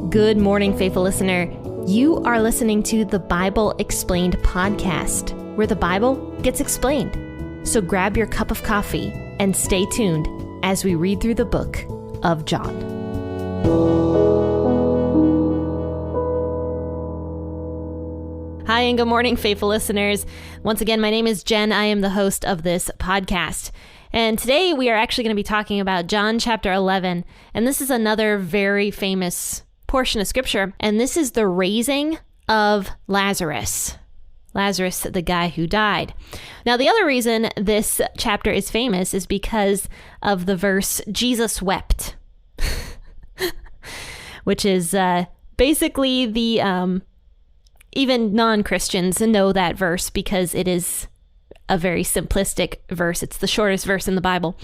Good morning, faithful listener. You are listening to the Bible Explained podcast, where the Bible gets explained. So grab your cup of coffee and stay tuned as we read through the book of John. Hi, and good morning, faithful listeners. Once again, my name is Jenn. I am the host of this podcast. And today we are actually going to be talking about John chapter 11. And this is another very famous portion of scripture. And this is the raising of Lazarus. Lazarus, the guy who died. Now, the other reason this chapter is famous is because of the verse, Jesus wept, which is basically the, even non-Christians know that verse because it is a very simplistic verse. It's the shortest verse in the Bible.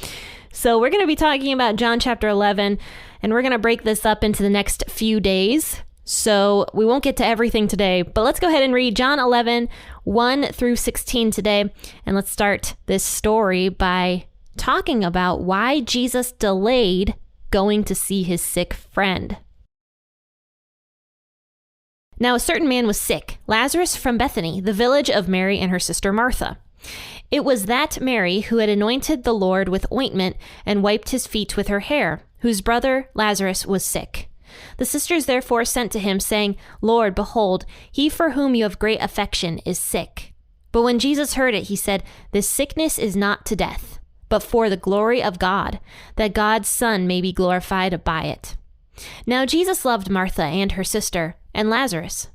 So we're going to be talking about John chapter 11, and we're going to break this up into the next few days. So we won't get to everything today, but let's go ahead and read John 11, 1 through 16 today. And let's start this story by talking about why Jesus delayed going to see his sick friend. Now a certain man was sick, Lazarus from Bethany, the village of Mary and her sister Martha. It was that Mary who had anointed the Lord with ointment and wiped his feet with her hair, whose brother Lazarus was sick. The sisters therefore sent to him, saying, Lord, behold, he for whom you have great affection is sick. But when Jesus heard it, he said, This sickness is not to death, but for the glory of God, that God's Son may be glorified by it. Now Jesus loved Martha and her sister, and Lazarus.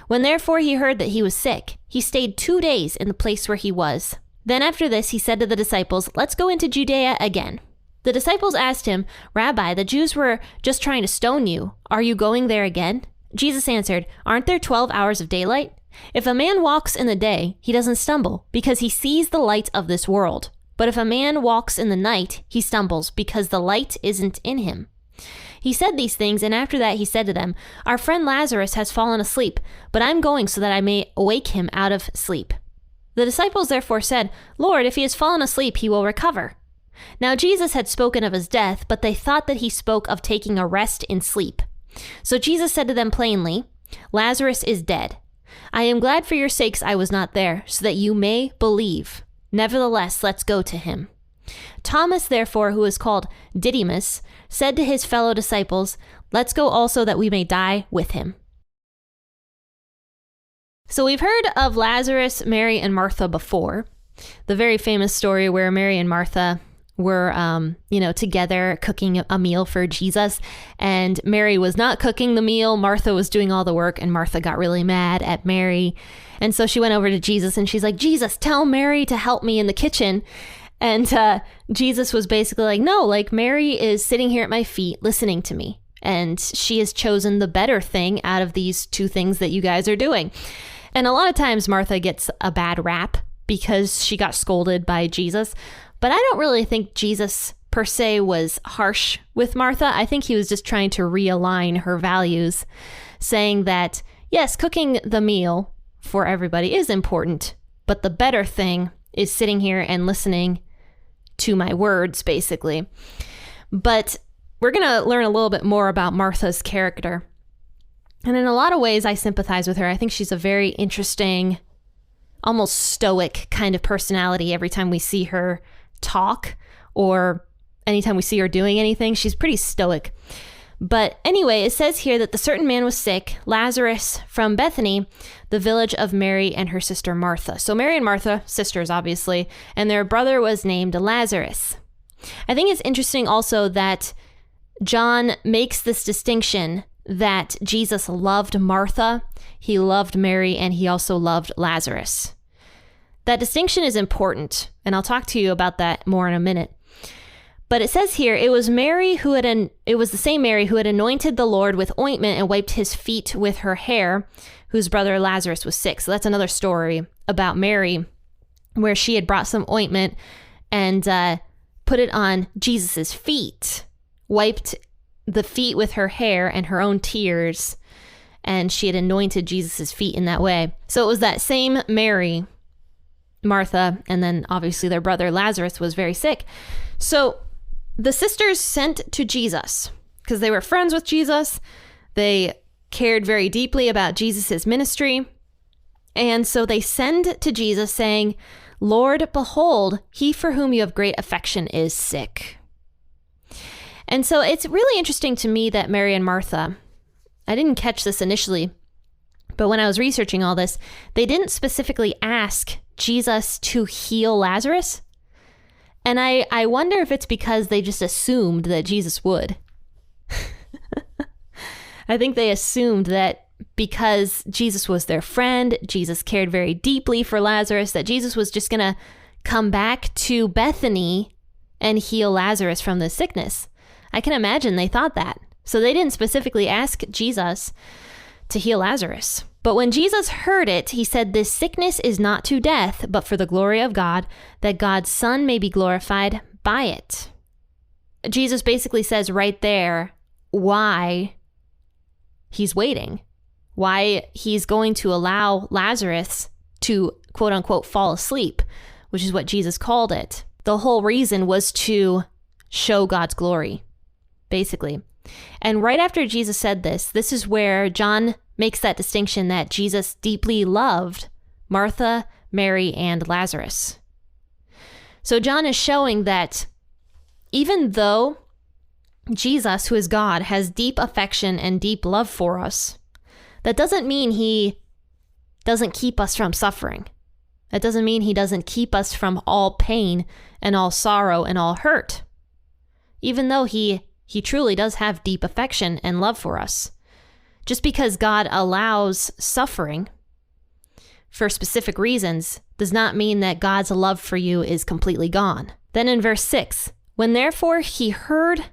When therefore he heard that he was sick, he stayed 2 days in the place where he was. Then after this he said to the disciples, Let's go into Judea again. The disciples asked him, Rabbi, the Jews were just trying to stone you. Are you going there again? Jesus answered, Aren't there 12 hours of daylight? If a man walks in the day, he doesn't stumble, because he sees the light of this world. But if a man walks in the night, he stumbles, because the light isn't in him. He said these things, and after that he said to them, Our friend Lazarus has fallen asleep, but I'm going so that I may awake him out of sleep. The disciples therefore said, Lord, if he has fallen asleep, he will recover. Now Jesus had spoken of his death, but they thought that he spoke of taking a rest in sleep. So Jesus said to them plainly, Lazarus is dead. I am glad for your sakes I was not there, so that you may believe. Nevertheless, let's go to him. Thomas, therefore, who is called Didymus, said to his fellow disciples, Let's go also that we may die with him. So we've heard of Lazarus, Mary, and Martha before. The very famous story where Mary and Martha were, together cooking a meal for Jesus. And Mary was not cooking the meal. Martha was doing all the work, and Martha got really mad at Mary. And so she went over to Jesus and she's like, Jesus, tell Mary to help me in the kitchen. And Jesus was basically like, no, like Mary is sitting here at my feet listening to me. And she has chosen the better thing out of these two things that you guys are doing. And a lot of times Martha gets a bad rap because she got scolded by Jesus. But I don't really think Jesus per se was harsh with Martha. I think he was just trying to realign her values, saying that, yes, cooking the meal for everybody is important, but the better thing is sitting here and listening to my words, basically. But we're going to learn a little bit more about Martha's character. And in a lot of ways, I sympathize with her. I think she's a very interesting, almost stoic kind of personality. Every time we see her talk or anytime we see her doing anything, she's pretty stoic. But anyway, it says here that the certain man was sick, Lazarus from Bethany, the village of Mary and her sister Martha. So Mary and Martha, sisters obviously, and their brother was named Lazarus. I think it's interesting also that John makes this distinction that Jesus loved Martha, he loved Mary, and he also loved Lazarus. That distinction is important, and I'll talk to you about that more in a minute. But it says here, it was the same Mary who had anointed the Lord with ointment and wiped his feet with her hair, whose brother Lazarus was sick. So that's another story about Mary, where she had brought some ointment and put it on Jesus's feet, wiped the feet with her hair and her own tears, and she had anointed Jesus's feet in that way. So it was that same Mary, Martha, and then obviously their brother Lazarus was very sick. So the sisters sent to Jesus because they were friends with Jesus. They cared very deeply about Jesus' ministry. And so they send to Jesus saying, "Lord, behold, he for whom you have great affection is sick." And so it's really interesting to me that Mary and Martha, I didn't catch this initially, but when I was researching all this, they didn't specifically ask Jesus to heal Lazarus. And I wonder if it's because they just assumed that Jesus would. I think they assumed that because Jesus was their friend, Jesus cared very deeply for Lazarus, that Jesus was just going to come back to Bethany and heal Lazarus from this sickness. I can imagine they thought that. So they didn't specifically ask Jesus to heal Lazarus. But when Jesus heard it, he said, "This sickness is not to death, but for the glory of God, that God's Son may be glorified by it." Jesus basically says right there why he's waiting, why he's going to allow Lazarus to, quote unquote, fall asleep, which is what Jesus called it. The whole reason was to show God's glory, basically. And right after Jesus said this is where John makes that distinction that Jesus deeply loved Martha, Mary, and Lazarus. So John is showing that even though Jesus, who is God, has deep affection and deep love for us, that doesn't mean he doesn't keep us from suffering. That doesn't mean he doesn't keep us from all pain and all sorrow and all hurt. Even though he truly does have deep affection and love for us. Just because God allows suffering for specific reasons does not mean that God's love for you is completely gone. Then in verse 6, when therefore he heard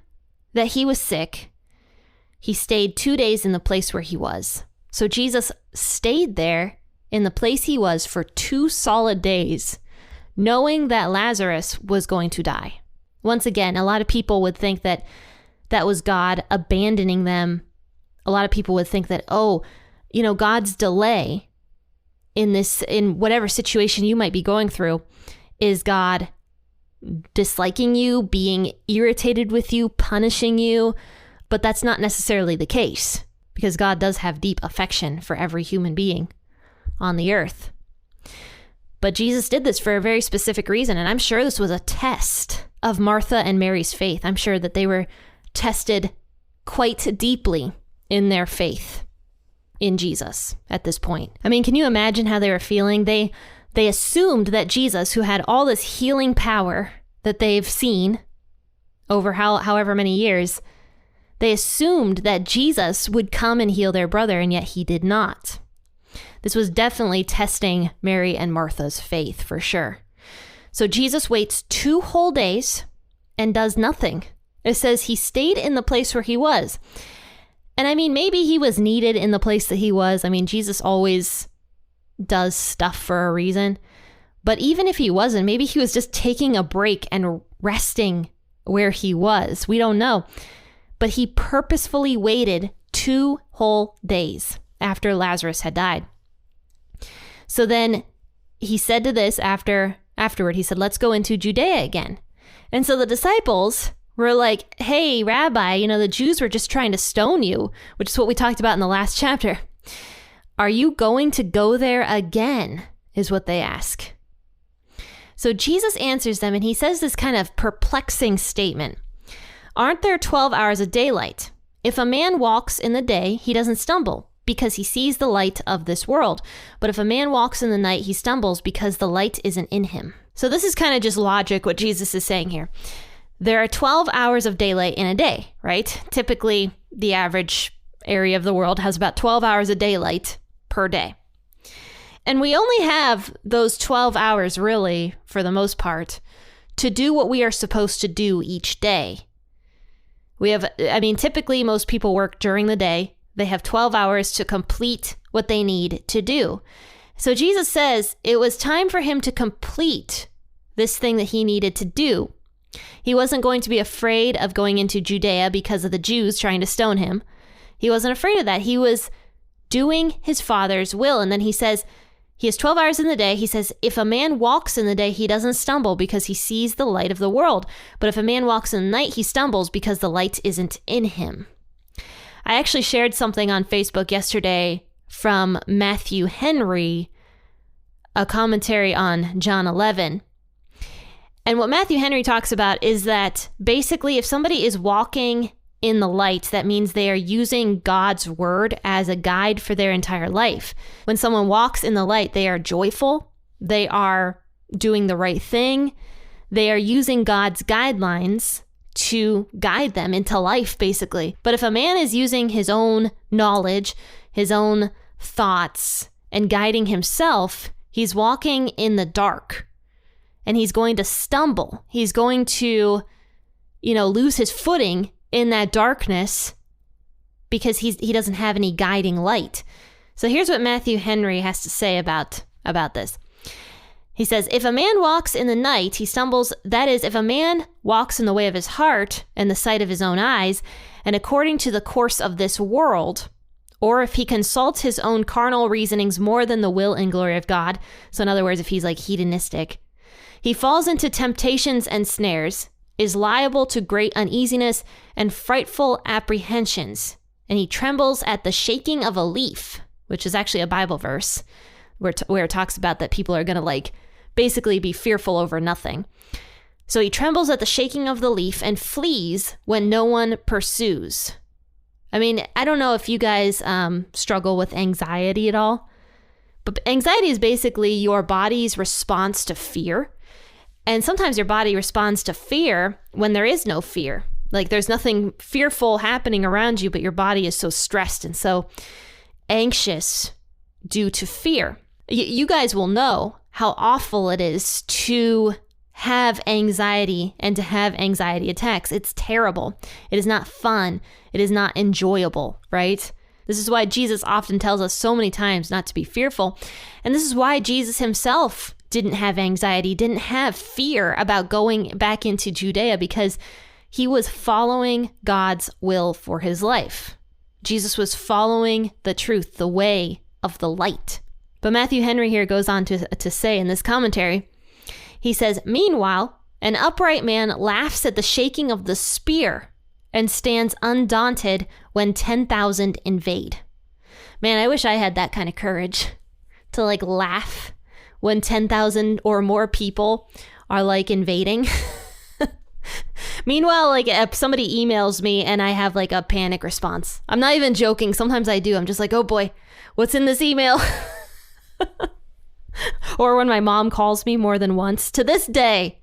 that he was sick, he stayed 2 days in the place where he was. So Jesus stayed there in the place he was for 2 solid days, knowing that Lazarus was going to die. Once again, a lot of people would think that that was God abandoning them. A lot of people would think that, God's delay in whatever situation you might be going through is God disliking you, being irritated with you, punishing you. But that's not necessarily the case, because God does have deep affection for every human being on the earth. But Jesus did this for a very specific reason, and I'm sure this was a test of Martha and Mary's faith. I'm sure that they were tested quite deeply in their faith in Jesus at this point. I mean, can you imagine how they were feeling? They assumed that Jesus, who had all this healing power that they've seen over however many years, they assumed that Jesus would come and heal their brother, and yet he did not. This was definitely testing Mary and Martha's faith for sure. So Jesus waits 2 whole days and does nothing. It says he stayed in the place where he was. And I mean, maybe he was needed in the place that he was. I mean, Jesus always does stuff for a reason. But even if he wasn't, maybe he was just taking a break and resting where he was. We don't know. But he purposefully waited 2 whole days after Lazarus had died. So then he said to this afterward, he said, "Let's go into Judea again." And so the disciples were like, "Hey, Rabbi, the Jews were just trying to stone you," which is what we talked about in the last chapter. "Are you going to go there again?" is what they ask. So Jesus answers them, and he says this kind of perplexing statement. "Aren't there 12 hours of daylight? If a man walks in the day, he doesn't stumble, because he sees the light of this world. But if a man walks in the night, he stumbles because the light isn't in him." So this is kind of just logic, what Jesus is saying here. There are 12 hours of daylight in a day, right? Typically, the average area of the world has about 12 hours of daylight per day. And we only have those 12 hours, really, for the most part, to do what we are supposed to do each day. Typically, most people work during the day. They have 12 hours to complete what they need to do. So Jesus says it was time for him to complete this thing that he needed to do. He wasn't going to be afraid of going into Judea because of the Jews trying to stone him. He wasn't afraid of that. He was doing his Father's will. And then he says, he has 12 hours in the day. He says, if a man walks in the day, he doesn't stumble because he sees the light of the world. But if a man walks in the night, he stumbles because the light isn't in him. I actually shared something on Facebook yesterday from Matthew Henry, a commentary on John 11. And what Matthew Henry talks about is that basically if somebody is walking in the light, that means they are using God's word as a guide for their entire life. When someone walks in the light, they are joyful, they are doing the right thing, they are using God's guidelines to guide them into life, basically. But if a man is using his own knowledge, his own thoughts, and guiding himself, he's walking in the dark. And he's going to stumble. He's going to, lose his footing in that darkness because he doesn't have any guiding light. So here's what Matthew Henry has to say about this. He says, if a man walks in the night, he stumbles. That is, if a man walks in the way of his heart and the sight of his own eyes, and according to the course of this world, or if he consults his own carnal reasonings more than the will and glory of God. So in other words, if he's like hedonistic, he falls into temptations and snares, is liable to great uneasiness and frightful apprehensions, and he trembles at the shaking of a leaf, which is actually a Bible verse where it talks about that people are going to basically be fearful over nothing. So he trembles at the shaking of the leaf and flees when no one pursues. I mean, I don't know if you guys struggle with anxiety at all, but anxiety is basically your body's response to fear. And sometimes your body responds to fear when there is no fear. Like there's nothing fearful happening around you, but your body is so stressed and so anxious due to fear. You guys will know how awful it is to have anxiety and to have anxiety attacks. It's terrible. It is not fun. It is not enjoyable, right? This is why Jesus often tells us so many times not to be fearful. And this is why Jesus himself didn't have anxiety, didn't have fear about going back into Judea, because he was following God's will for his life. Jesus was following the truth, the way of the light. But Matthew Henry here goes on to say in this commentary, he says, meanwhile, an upright man laughs at the shaking of the spear and stands undaunted when 10,000 invade. Man, I wish I had that kind of courage to laugh when 10,000 or more people are invading. Meanwhile, if somebody emails me and I have a panic response, I'm not even joking. Sometimes I do. I'm just oh boy, what's in this email? Or when my mom calls me more than once. To this day,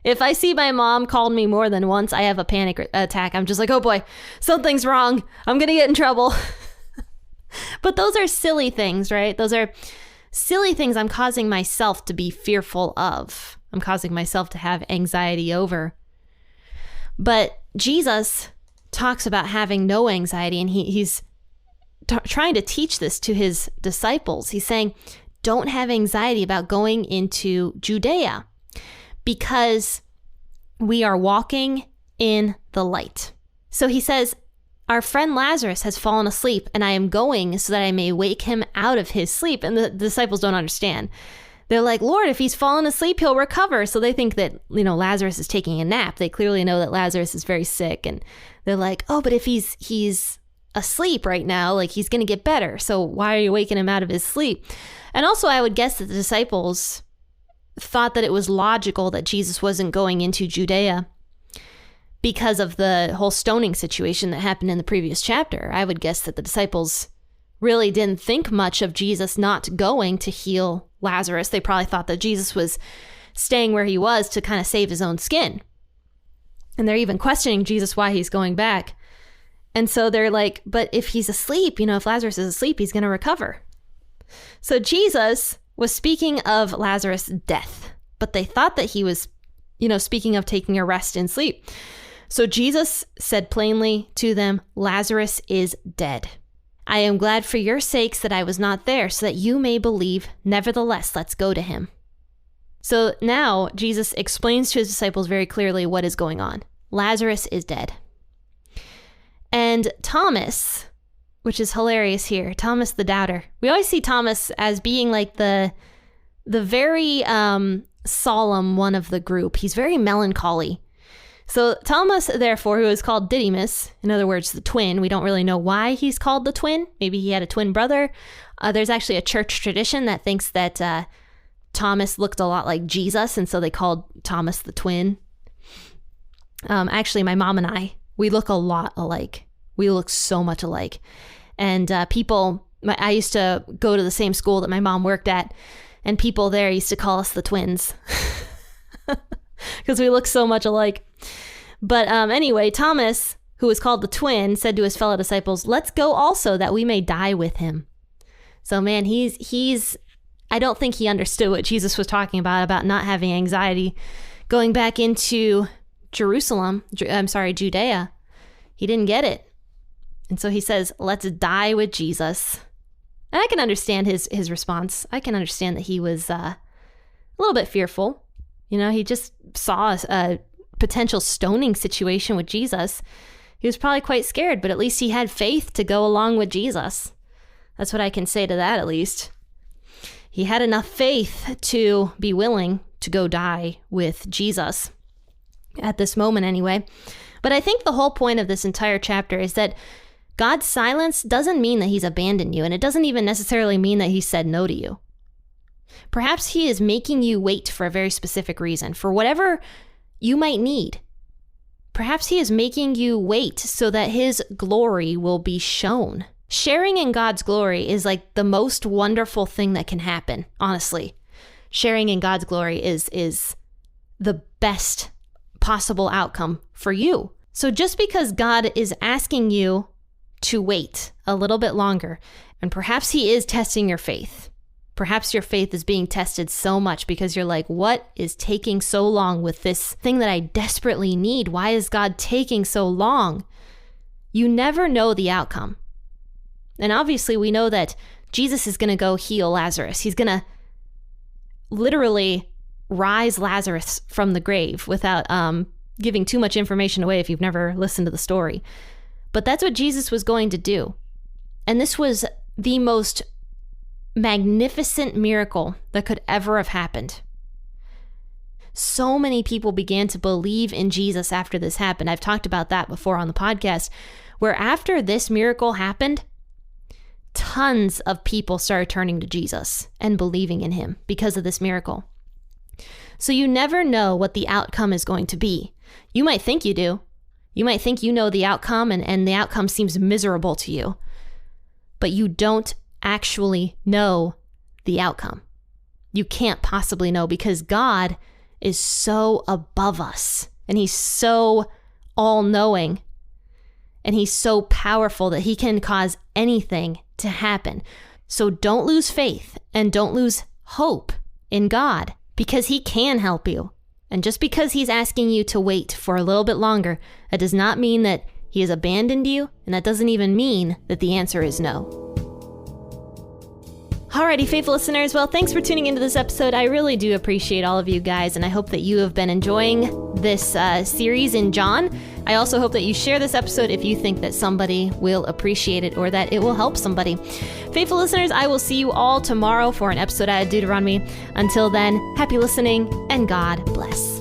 if I see my mom called me more than once, I have a panic attack. I'm just oh boy, something's wrong. I'm going to get in trouble. But those are silly things, right? Those are silly things I'm causing myself to be fearful of. I'm causing myself to have anxiety over. But Jesus talks about having no anxiety, and he's trying to teach this to his disciples. He's saying, don't have anxiety about going into Judea because we are walking in the light. So he says, our friend Lazarus has fallen asleep, and I am going so that I may wake him out of his sleep. And the disciples don't understand. They're like, Lord, if he's fallen asleep, he'll recover. So they think that, Lazarus is taking a nap. They clearly know that Lazarus is very sick. And they're like, oh, but if he's asleep right now, he's going to get better. So why are you waking him out of his sleep? And also, I would guess that the disciples thought that it was logical that Jesus wasn't going into Judea because of the whole stoning situation that happened in the previous chapter. I would guess that the disciples really didn't think much of Jesus not going to heal Lazarus. They probably thought that Jesus was staying where he was to kind of save his own skin. And they're even questioning Jesus why he's going back. And so they're like, but if he's asleep, if Lazarus is asleep, he's going to recover. So Jesus was speaking of Lazarus' death, but they thought that he was, speaking of taking a rest in sleep. So Jesus said plainly to them, Lazarus is dead. I am glad for your sakes that I was not there, so that you may believe. Nevertheless, let's go to him. So now Jesus explains to his disciples very clearly what is going on. Lazarus is dead. And Thomas, which is hilarious here, Thomas the doubter. We always see Thomas as being the very solemn one of the group. He's very melancholy. So Thomas, therefore, who is called Didymus, in other words, the twin, we don't really know why he's called the twin. Maybe he had a twin brother. There's actually a church tradition that thinks that Thomas looked a lot like Jesus, and so they called Thomas the twin. Actually, my mom and I, we look a lot alike. We look so much alike. And I used to go to the same school that my mom worked at, and people there used to call us the twins because we look so much alike. But anyway, Thomas, who was called the twin, said to his fellow disciples, "Let's go also that we may die with him." So man, I don't think he understood what Jesus was talking about not having anxiety going back into Judea. He didn't get it. And so he says, let's die with Jesus. And I can understand his response. I can understand that he was a little bit fearful. He just saw a potential stoning situation with Jesus. He was probably quite scared, but at least he had faith to go along with Jesus. That's what I can say to that, at least. He had enough faith to be willing to go die with Jesus at this moment anyway. But I think the whole point of this entire chapter is that God's silence doesn't mean that he's abandoned you, and it doesn't even necessarily mean that he said no to you. Perhaps he is making you wait for a very specific reason, for whatever you might need. Perhaps he is making you wait so that his glory will be shown. Sharing in God's glory is like the most wonderful thing that can happen, honestly. Sharing in God's glory is the best possible outcome for you. So just because God is asking you to wait a little bit longer, and perhaps he is testing your faith. Perhaps your faith is being tested so much because you're like, what is taking so long with this thing that I desperately need? Why is God taking so long? You never know the outcome. And obviously we know that Jesus is going to go heal Lazarus. He's going to literally rise Lazarus from the grave without giving too much information away if you've never listened to the story. But that's what Jesus was going to do. And this was the most magnificent miracle that could ever have happened. So many people began to believe in Jesus after this happened. I've talked about that before on the podcast, where after this miracle happened, tons of people started turning to Jesus and believing in him because of this miracle. So you never know what the outcome is going to be. You might think you do. You might think you know the outcome and the outcome seems miserable to you, but you don't actually know the outcome. You can't possibly know because God is so above us and he's so all-knowing and he's so powerful that he can cause anything to happen. So don't lose faith and don't lose hope in God because he can help you. And just because he's asking you to wait for a little bit longer, that does not mean that he has abandoned you, and that doesn't even mean that the answer is no. Alrighty, faithful listeners, well, thanks for tuning into this episode. I really do appreciate all of you guys, and I hope that you have been enjoying this series in John. I also hope that you share this episode if you think that somebody will appreciate it or that it will help somebody. Faithful listeners, I will see you all tomorrow for an episode out of Deuteronomy. Until then, happy listening, and God bless.